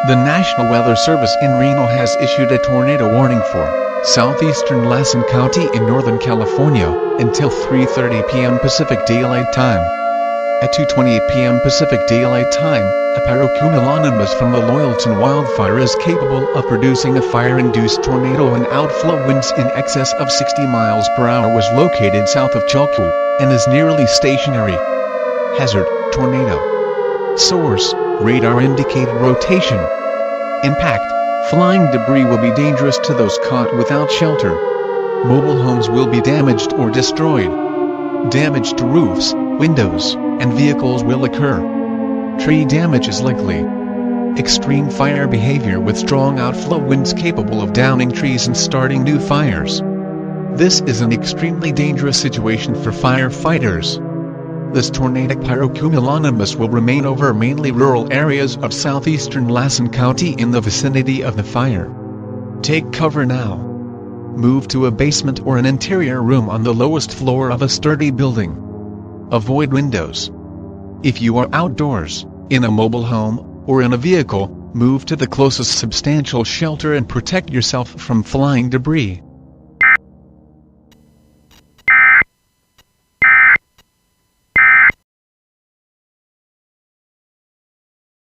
The National Weather Service in Reno has issued a tornado warning for Southeastern Lassen County in Northern California until 3:30 p.m. Pacific Daylight Time. At 2:28 p.m. Pacific Daylight Time, a pyrocumulonimbus from the Loyalton Wildfire is capable of producing a fire-induced tornado, and outflow winds in excess of 60 miles per hour was located south of Chilcoot and is nearly stationary. Hazard: tornado. Source: radar indicated rotation. Impact: flying debris will be dangerous to those caught without shelter. Mobile homes will be damaged or destroyed. Damage to roofs, windows, and vehicles will occur. Tree damage is likely. Extreme fire behavior with strong outflow winds capable of downing trees and starting new fires. This is an extremely dangerous situation for firefighters. This tornadic pyrocumulonimbus will remain over mainly rural areas of southeastern Lassen County in the vicinity of the fire. Take cover now. Move to a basement or an interior room on the lowest floor of a sturdy building. Avoid windows. If you are outdoors, in a mobile home, or in a vehicle, move to the closest substantial shelter and protect yourself from flying debris.